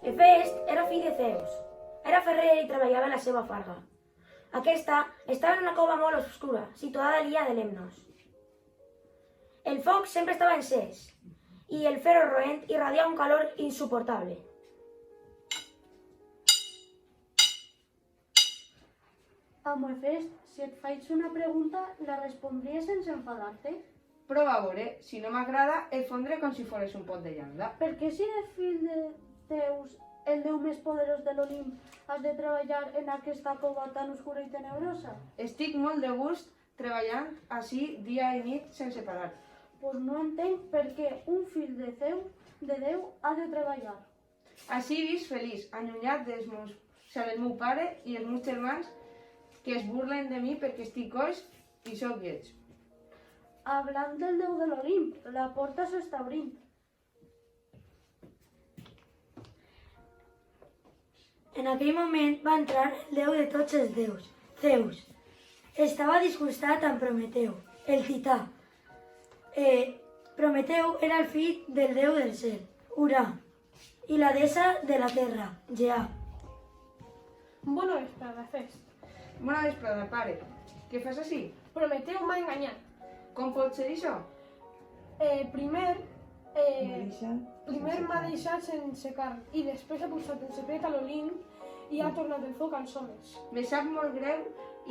Hefest era fill de Zeus. Era ferrer i treballava en la seva farga. Aquesta estava en una cova molt obscura, situada a l'illa de Lemnos. El foc sempre estava encès i el ferro roent irradiava un calor insuportable. Amo Hefest, si et faig una pregunta, la respondries sense enfadar-te? Prova a veure, si no m'agrada, el fondré com si fos un pot de llanda. Per què si eres fill de Zeus, el déu més poderós de l'Olimp, has de treballar en aquesta cova tan oscura i tenebrosa? Estic molt de gust treballant així dia i nit sense parar. Pues no entenc per què un fill de Déu, ha de treballar. Així visc feliç, allunyat del meu pare i els meus germans que es burlen de mi perquè estic coix i sóc lleig. Hablant del déu de l'Olimp, la porta s'està obrint. En aquell moment va entrar el déu de tots els déus, Zeus. Estava disgustat amb Prometeu, el tità. Prometeu era el fill del déu del cel, Urà, i la deessa de la terra, Gea. Bona vesprada, Hefest. Bona vesprada, pare. Què fas així? Prometeu m'ha enganyat. Com pot ser això? Primer m'ha deixat sense carn i després ha posat en secret a l'Olimp i ha tornat el foc als homes. Me sap molt greu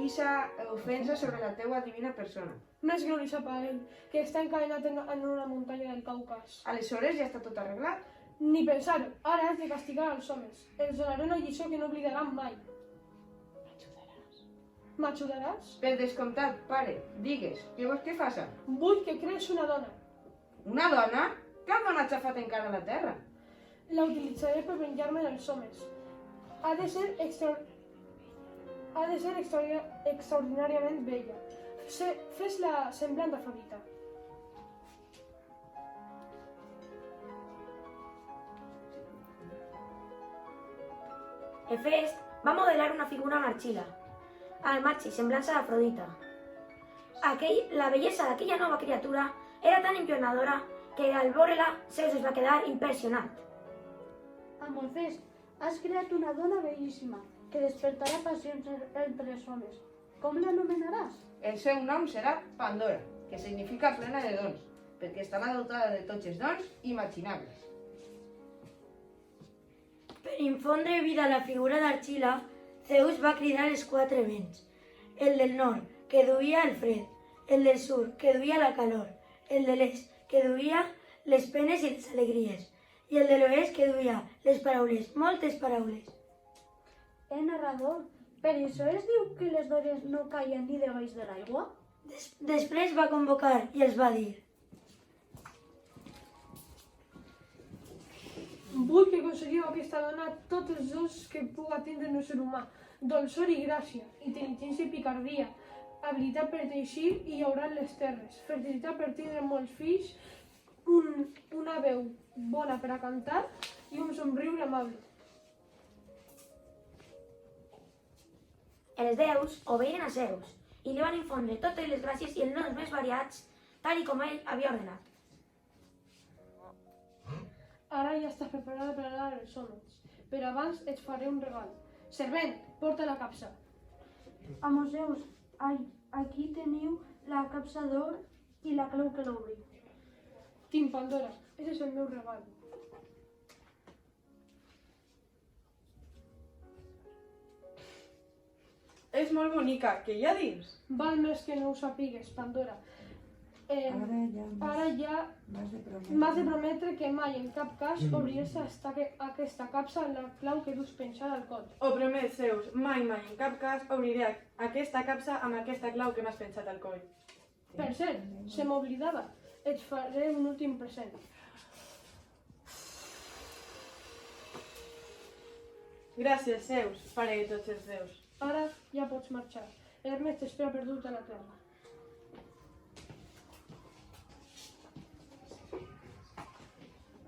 ixa ofensa sobre la teua divina persona. Més greu li sap a ell, que està encadenat en una muntanya del Caucas. Aleshores ja està tot arreglat? Ni pensar-ho, ara has de castigar els homes. Els donaré una lliçó que no oblidaran mai. M'ajudaràs? Per descomptat, pare, digues, què vols que faça? Vull que crees una dona. Una dona? Cap dona ha xafat encara a la terra. La utilitzaré per venjar-me dels homes. Ha de ser extraordinàriament bella. Fes-la semblant a Afrodita. Hefest va modelar una figura marxila, al matxi, semblança d'Afrodita. La bellesa d'aquella nova criatura era tan impressionadora que al veure-la Zeus es va quedar impressionat. Amo Hefest, has creat una dona bellíssima que despertarà passions entre els homes. Com l'anomenaràs? El seu nom serà Pandora, que significa plena de dons, perquè estarà dotada de tots els dons imaginables. Per infondre vida a la figura d'Argila, Zeus va cridar els quatre vents. El del nord, que duia el fred, el del sud, que duia la calor, el de l'est, que duia les penes i les alegries, i el de l'oest, que duia les paraules, moltes paraules. Narrador, per això es diu que les dones no caien ni debaix de l'aigua? Després va convocar i els va dir: Vull que aconseguiu aquesta dona tots els dos que puga tindre un ésser humà. Dolçor i gràcia, intel·ligència i picardia, habilitat per teixir i llaurar les terres, fertilitat per tindre molts fills, una veu bona per a cantar i un somriure amable. Els déus obeiren a Zeus i li van infondre totes les gràcies i els noms més variats, tal com ell havia ordenat. Ara ja estàs preparada per anar als homes, però abans et faré un regal. Servent, porta la capsa. Amo Zeus, aquí teniu la capsa d'or i la clau que l'obri. Tinc Pandora, ese és el meu regal. És molt bonica, què hi ha dins? Val més que no ho sapigues, Pandora. Ara ja m'has de prometre que mai en cap cas obriràs aquesta capsa amb la clau que dus penjada al coll. Ho promet, Zeus, mai, en cap cas obriré aquesta capsa amb aquesta clau que m'has penjat al coll. Per cert, se m'oblidava, et faré un últim present. Gràcies, Zeus, pare de tots els déus. Ara ja pots marxar. Hermes t'espera perdut a la terra.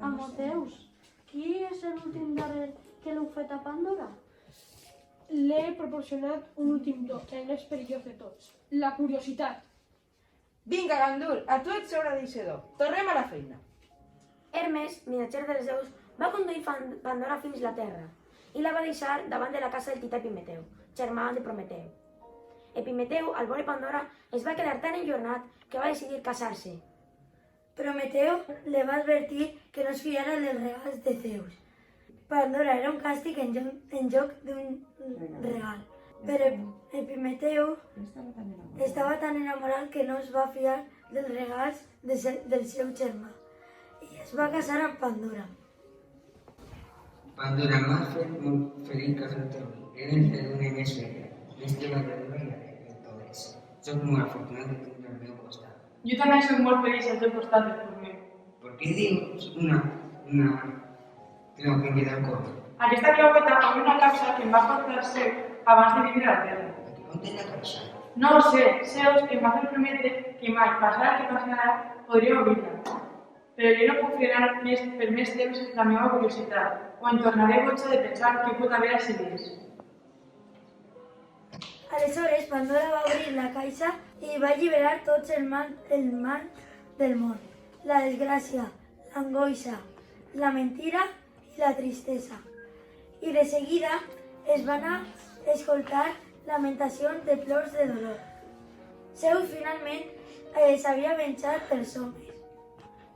Amo Zeus, qui és l'últim darrer que l'heu fet a Pandora? L'he proporcionat un últim do, el més perillós de tots. La curiositat. Vinga, Gandul, a tu et sobra d'eixedor. Tornem a la feina. Hermes, missatger dels déus, Va conduir Pandora fins a la Terra i la va deixar davant de la casa del tità Epimeteu, germà de Prometeu. Epimeteu, al veure Pandora, es va quedar tan enlluernat que va decidir casar-se. Prometeu le va advertir que no es fiara dels regals de Zeus. Pandora era un càstig en lloc d'un regal. Però Epimeteu estava tan enamorat que no es va fiar dels regals del seu germà i es va casar amb Pandora. Pandora m'ha fet molt feliç casar-te avui. Eres el nen més bella, més treballadora i alegre de totes. Soc molt afortunat de tenir al meu costat. Jo també soc molt feliç al teu costat, Forner. ¿Por qué dius una clau que queda al cor? Aquesta claueta amb una capsa que em va portar Zeus abans de vindre a la Terra. ¿A qué conté la caixa? No ho sé, Zeus em va fer prometre que mai, passarà el que passarà, podria obrir-la. Però jo no puc frenar per més temps la meva curiositat, o em tornaré boja de pensar què pot haver així dins. Aleshores, Pandora va obrir la caixa i va alliberar tots el mal del món, la desgràcia, l'angoixa, la mentira i la tristesa. I de seguida es van a escoltar lamentacions de plors de dolor. Zeus finalment s'havia venjat pels homes.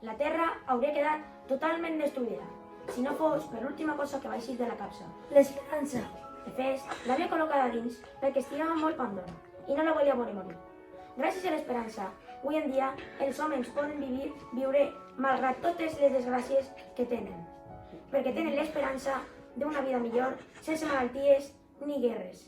La Terra hauria quedat totalment destruïda, si no fos per l'última cosa que va eixir de la capsa. L'esperança. Efes l'havia col·locada dins perquè estimava molt Pandora i no la volia veure morir. Gràcies a l'esperança, avui en dia els homes poden viure malgrat totes les desgràcies que tenen, perquè tenen l'esperança d'una vida millor sense malalties ni guerres.